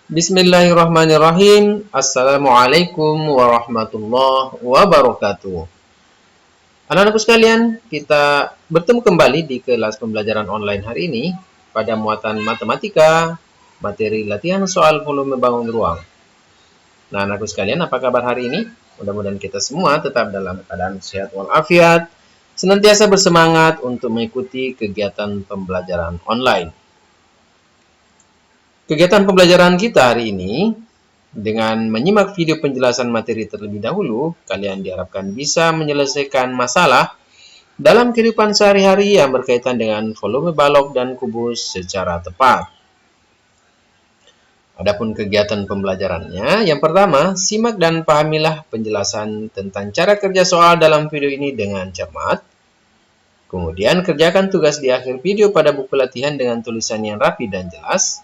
Bismillahirrahmanirrahim. Assalamualaikum warahmatullahi wabarakatuh. Anak-anakku sekalian, kita bertemu kembali di kelas pembelajaran online hari ini pada muatan matematika, materi latihan soal volume bangun ruang. Nah, anakku sekalian, apa kabar hari ini? Mudah-mudahan kita semua tetap dalam keadaan sehat walafiat, senantiasa bersemangat untuk mengikuti kegiatan pembelajaran online. Kegiatan pembelajaran kita hari ini, dengan menyimak video penjelasan materi terlebih dahulu, kalian diharapkan bisa menyelesaikan masalah dalam kehidupan sehari-hari yang berkaitan dengan volume balok dan kubus secara tepat. Adapun kegiatan pembelajarannya, yang pertama, simak dan pahamilah penjelasan tentang cara kerja soal dalam video ini dengan cermat. Kemudian, kerjakan tugas di akhir video pada buku latihan dengan tulisan yang rapi dan jelas.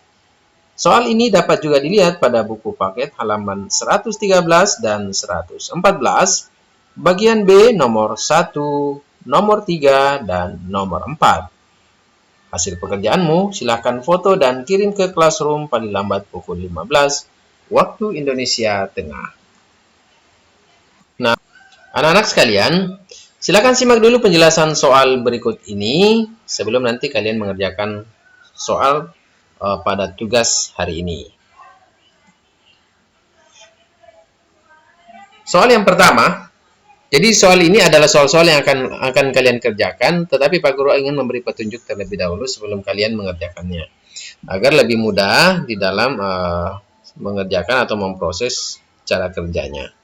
Soal ini dapat juga dilihat pada buku paket halaman 113 dan 114, bagian B nomor 1, nomor 3, dan nomor 4. Hasil pekerjaanmu silakan foto dan kirim ke Classroom paling lambat pukul 15 waktu Indonesia Tengah. Nah, anak-anak sekalian, silakan simak dulu penjelasan soal berikut ini sebelum nanti kalian mengerjakan soal pada tugas hari ini. Soal yang pertama, jadi soal ini adalah soal-soal yang akan kalian kerjakan, tetapi Pak Guru ingin memberi petunjuk terlebih dahulu sebelum kalian mengerjakannya, agar lebih mudah di dalam mengerjakan atau memproses cara kerjanya.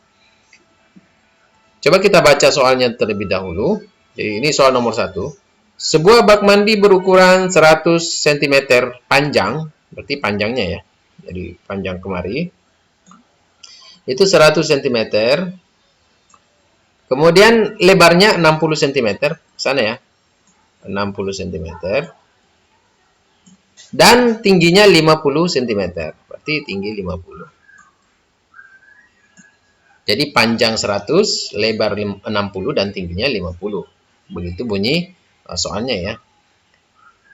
Coba kita baca soalnya terlebih dahulu. Jadi ini soal nomor 1. Sebuah bak mandi berukuran 100 cm panjang, berarti panjangnya ya, jadi panjang kemari, itu 100 cm, kemudian lebarnya 60 cm, sana ya, 60 cm, dan tingginya 50 cm, berarti tinggi 50. Jadi panjang 100, lebar 60, dan tingginya 50. Begitu bunyi soalnya ya.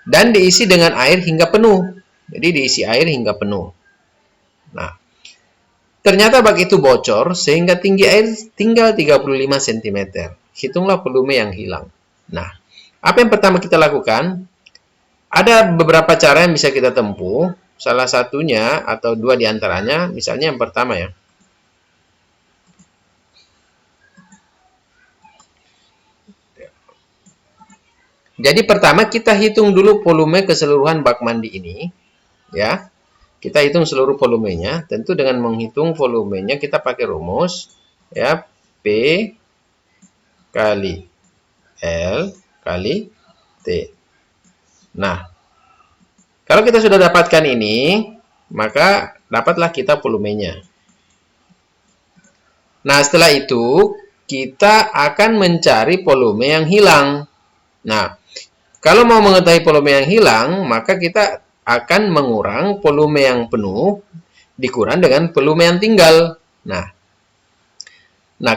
Dan diisi dengan air hingga penuh. Jadi diisi air hingga penuh. Nah, ternyata bak itu bocor sehingga tinggi air tinggal 35 cm. Hitunglah volume yang hilang. Nah, apa yang pertama kita lakukan? Ada beberapa cara yang bisa kita tempuh. Salah satunya atau dua diantaranya, misalnya yang pertama ya. Jadi pertama kita hitung dulu volume keseluruhan bak mandi ini, ya. Kita hitung seluruh volumenya. Tentu dengan menghitung volumenya kita pakai rumus, ya, P kali L kali T. Nah, kalau kita sudah dapatkan ini, maka dapatlah kita volumenya. Nah, setelah itu kita akan mencari volume yang hilang. Nah, kalau mau mengetahui volume yang hilang, maka kita akan mengurang volume yang penuh dikurang dengan volume yang tinggal. Nah,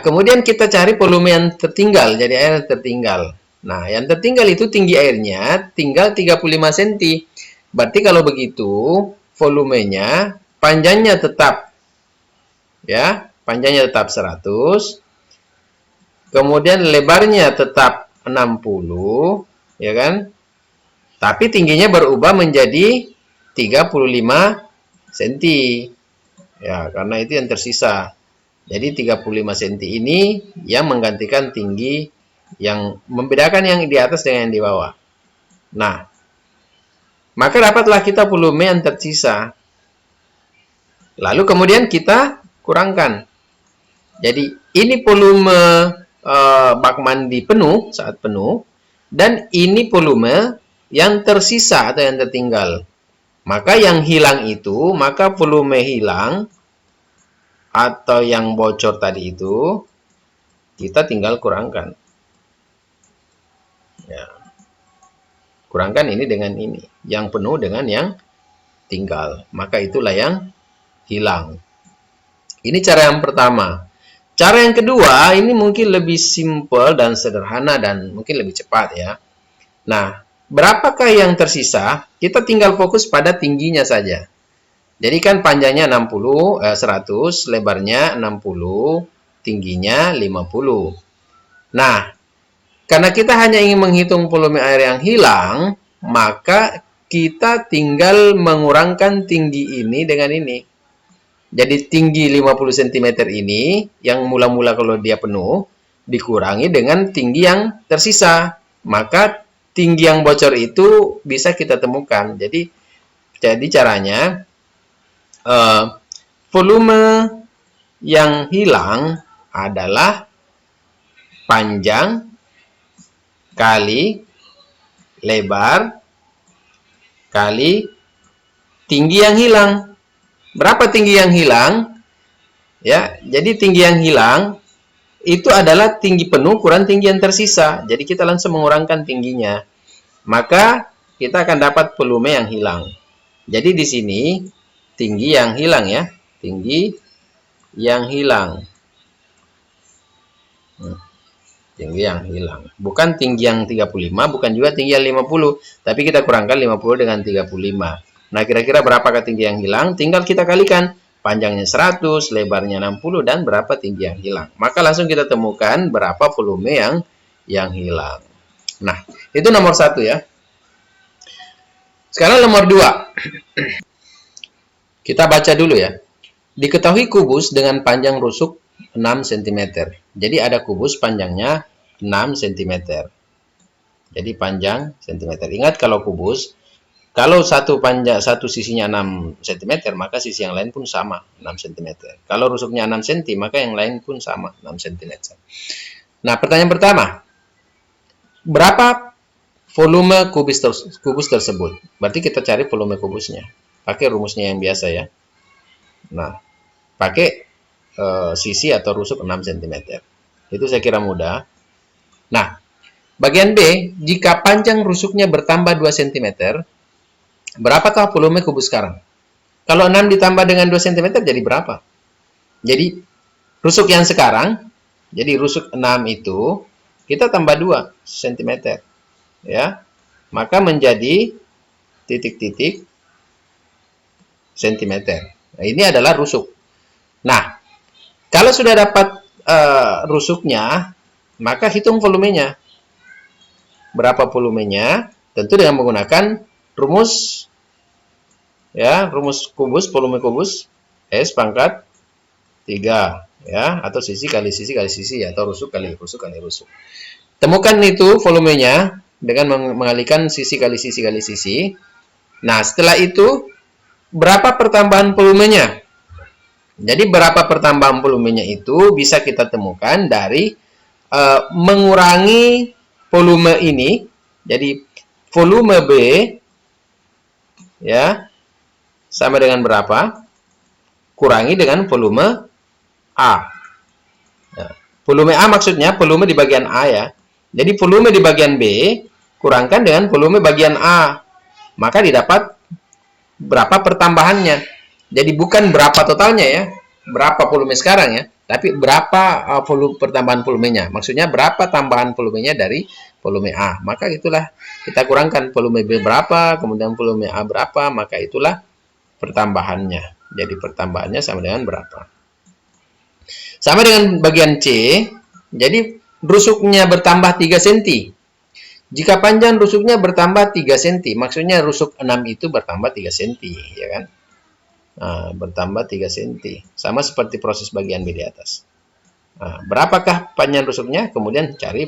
kemudian kita cari volume yang tertinggal, jadi air tertinggal. Nah, yang tertinggal itu tinggi airnya tinggal 35 cm. Berarti kalau begitu, volumenya panjangnya tetap, ya, panjangnya tetap 100. Kemudian lebarnya tetap 60, ya kan? Tapi tingginya berubah menjadi 35 cm. Ya, karena itu yang tersisa. Jadi 35 cm ini yang menggantikan tinggi, yang membedakan yang di atas dengan yang di bawah. Nah, maka dapatlah kita volume yang tersisa. Lalu kemudian kita kurangkan. Jadi ini volume bak mandi penuh, saat penuh, dan ini volume yang tersisa atau yang tertinggal. Maka yang hilang itu, maka volume hilang atau yang bocor tadi itu, kita tinggal kurangkan. Ya. Kurangkan ini dengan ini. Yang penuh dengan yang tinggal. Maka itulah yang hilang. Ini cara yang pertama. Cara yang kedua, ini mungkin lebih simpel dan sederhana dan mungkin lebih cepat ya. Nah, berapakah yang tersisa? Kita tinggal fokus pada tingginya saja. Jadi kan panjangnya 100, lebarnya 60, tingginya 50. Nah, karena kita hanya ingin menghitung volume air yang hilang, maka kita tinggal mengurangkan tinggi ini dengan ini. Jadi tinggi 50 cm ini, yang mula-mula kalau dia penuh, dikurangi dengan tinggi yang tersisa. Maka tinggi yang bocor itu bisa kita temukan. Jadi caranya, volume yang hilang adalah panjang kali lebar kali tinggi yang hilang. Berapa tinggi yang hilang? Ya, jadi tinggi yang hilang itu adalah tinggi penuh kurang tinggi yang tersisa. Jadi kita langsung mengurangkan tingginya. Maka kita akan dapat volume yang hilang. Jadi di sini tinggi yang hilang ya. Tinggi yang hilang. Tinggi yang hilang. Bukan tinggi yang 35, bukan juga tinggi yang 50. Tapi kita kurangkan 50 dengan 35. Nah, kira-kira berapakah tinggi yang hilang? Tinggal kita kalikan. Panjangnya 100, lebarnya 60, dan berapa tinggi yang hilang. Maka langsung kita temukan berapa volume yang hilang. Nah, itu nomor 1 ya. Sekarang nomor 2. Kita baca dulu ya. Diketahui kubus dengan panjang rusuk 6 cm. Jadi ada kubus panjangnya 6 cm. Jadi panjang cm. Ingat kalau kubus, kalau satu sisinya 6 cm, maka sisi yang lain pun sama 6 cm. Kalau rusuknya 6 cm, maka yang lain pun sama 6 cm. Nah, pertanyaan pertama. Berapa volume kubus tersebut? Berarti kita cari volume kubusnya. Pakai rumusnya yang biasa ya. Nah, pakai sisi atau rusuk 6 cm. Itu saya kira mudah. Nah, bagian B, jika panjang rusuknya bertambah 2 cm, berapakah volume kubus sekarang? Kalau 6 ditambah dengan 2 cm jadi berapa? Jadi, rusuk yang sekarang, jadi rusuk 6 itu, kita tambah 2 cm. Ya, maka menjadi titik-titik cm. Nah, ini adalah rusuk. Nah, kalau sudah dapat rusuknya, maka hitung volumenya. Berapa volumenya? Tentu dengan menggunakan rumus ya, rumus kubus, volume kubus S pangkat 3 ya, atau sisi kali sisi kali sisi, atau rusuk kali rusuk kali rusuk. Temukan itu volumenya dengan mengalihkan sisi kali sisi kali sisi. Nah, setelah itu berapa pertambahan volumenya? Jadi berapa pertambahan volumenya itu bisa kita temukan dari mengurangi volume ini. Jadi volume B ya sama dengan berapa? Kurangi dengan volume A. Nah, volume A maksudnya volume di bagian A ya. Jadi volume di bagian B kurangkan dengan volume bagian A. Maka didapat berapa pertambahannya. Jadi bukan berapa totalnya ya, berapa volume sekarang ya, tapi berapa pertambahan volumenya. Maksudnya berapa tambahan volumenya dari volume A. Maka itulah kita kurangkan volume B berapa, kemudian volume A berapa, maka itulah pertambahannya. Jadi pertambahannya sama dengan berapa. Sama dengan bagian C, jadi rusuknya bertambah 3 cm. Jika panjang rusuknya bertambah 3 cm, maksudnya rusuk 6 itu bertambah 3 cm, ya kan? Nah, bertambah 3 cm. Sama seperti proses bagian B di atas. Nah, berapakah panjang rusuknya? Kemudian cari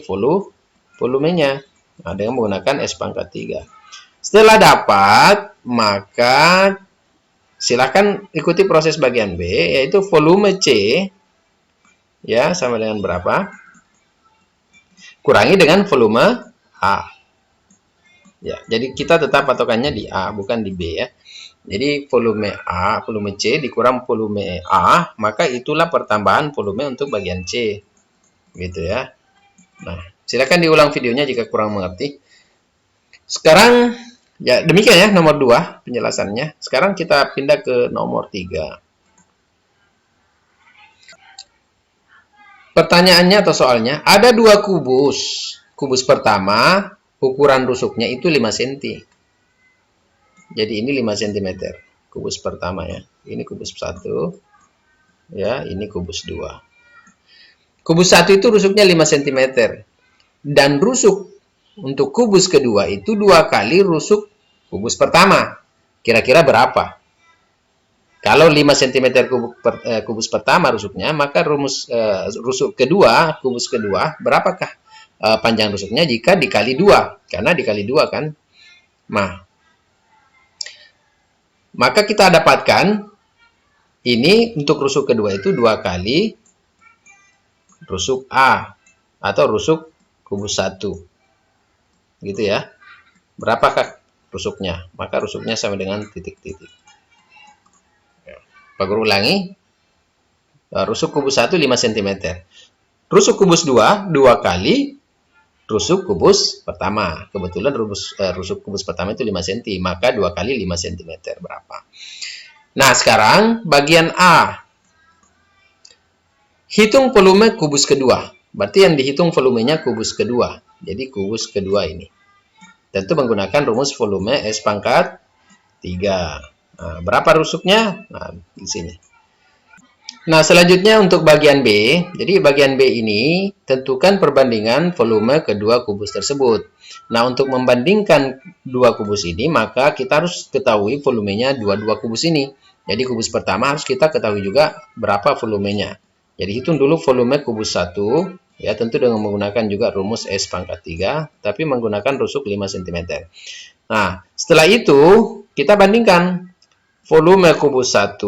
volumenya. Nah, dengan menggunakan S pangkat 3. Setelah dapat, maka silakan ikuti proses bagian B, yaitu volume C, ya, sama dengan berapa? Kurangi dengan volume A. Ya, jadi kita tetap patokannya di A, bukan di B ya. Jadi volume A, volume C dikurang volume A, maka itulah pertambahan volume untuk bagian C. Gitu ya. Nah, silakan diulang videonya jika kurang mengerti. Sekarang ya demikian ya nomor 2 penjelasannya. Sekarang kita pindah ke nomor 3. Pertanyaannya atau soalnya, ada 2 kubus. Kubus pertama, ukuran rusuknya itu 5 cm. Jadi ini 5 cm. kubus pertama ya. Ini kubus 1, ya, ini kubus 2. Kubus 1 itu rusuknya 5 cm. Dan rusuk untuk kubus kedua itu 2 kali rusuk kubus pertama. Kira-kira berapa? Kalau 5 cm kubus pertama rusuknya, maka rusuk kedua, kubus kedua, berapakah panjang rusuknya jika dikali 2? Karena dikali 2 kan. Nah, maka kita dapatkan ini untuk rusuk kedua itu 2 kali rusuk A atau rusuk kubus 1. Gitu ya. Berapakah rusuknya? Maka rusuknya sama dengan titik-titik. Pak Guru ulangi. Rusuk kubus 1 5 cm. Rusuk kubus 2 2 kali rusuk kubus pertama. Kebetulan rusuk kubus pertama itu 5 cm, maka 2 kali 5 cm berapa? Nah, sekarang bagian A. Hitung volume kubus kedua. Berarti yang dihitung volumenya kubus kedua. Jadi kubus kedua ini. Tentu menggunakan rumus volume S pangkat 3. Nah, berapa rusuknya? Nah, di sini. Nah, selanjutnya untuk bagian B. Jadi bagian B ini tentukan perbandingan volume kedua kubus tersebut. Nah, untuk membandingkan dua kubus ini, maka kita harus ketahui volumenya dua-dua kubus ini. Jadi kubus pertama harus kita ketahui juga berapa volumenya. Jadi hitung dulu volume kubus 1, ya tentu dengan menggunakan juga rumus S pangkat 3, tapi menggunakan rusuk 5 cm. Nah, setelah itu kita bandingkan volume kubus 1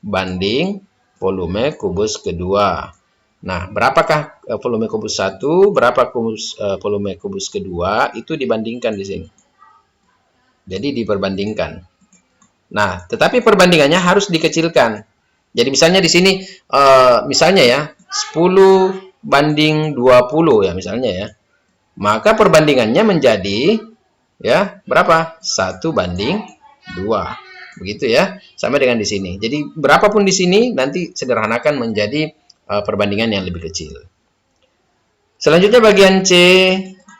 banding volume kubus kedua. Nah, berapakah volume kubus 1, berapa volume kubus kedua, itu dibandingkan di sini. Jadi diperbandingkan. Nah, tetapi perbandingannya harus dikecilkan. Jadi misalnya di sini, misalnya ya, 10 banding 20 ya misalnya ya. Maka perbandingannya menjadi, ya, berapa? 1 banding 2. Begitu ya, sama dengan di sini. Jadi berapapun di sini nanti sederhanakan menjadi perbandingan yang lebih kecil. Selanjutnya bagian C,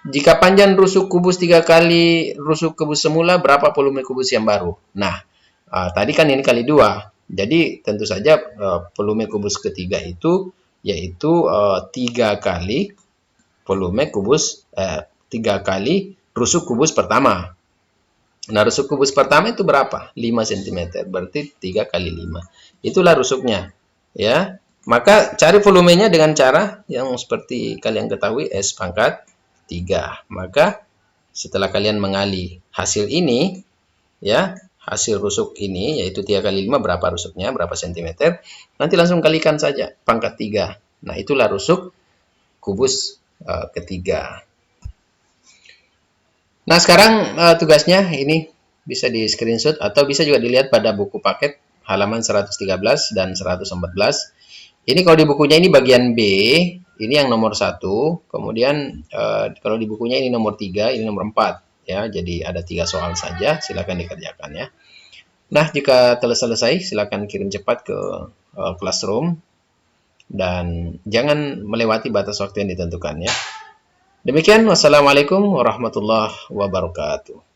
jika panjang rusuk kubus 3 kali rusuk kubus semula, berapa volume kubus yang baru? Nah, tadi kan ini kali 2. Jadi tentu saja volume kubus ketiga itu yaitu 3 kali volume kubus 3 kali rusuk kubus pertama. Nah, rusuk kubus pertama itu berapa? 5 cm. Berarti 3 kali 5. Itulah rusuknya. Ya. Maka cari volumenya dengan cara yang seperti kalian ketahui S pangkat 3. Maka setelah kalian mengali hasil ini, ya, hasil rusuk ini yaitu 3 kali 5 berapa rusuknya, berapa cm, nanti langsung kalikan saja pangkat 3. Nah, itulah rusuk kubus ketiga. Nah, sekarang tugasnya ini bisa di screenshot atau bisa juga dilihat pada buku paket halaman 113 dan 114. Ini kalau di bukunya ini bagian B, ini yang nomor 1, kemudian kalau di bukunya ini nomor 3, ini nomor 4. Ya, jadi ada 3 soal saja, silakan dikerjakan ya. Nah, jika telah selesai, silakan kirim cepat ke Classroom dan jangan melewati batas waktu yang ditentukan ya. Demikian, wassalamualaikum warahmatullahi wabarakatuh.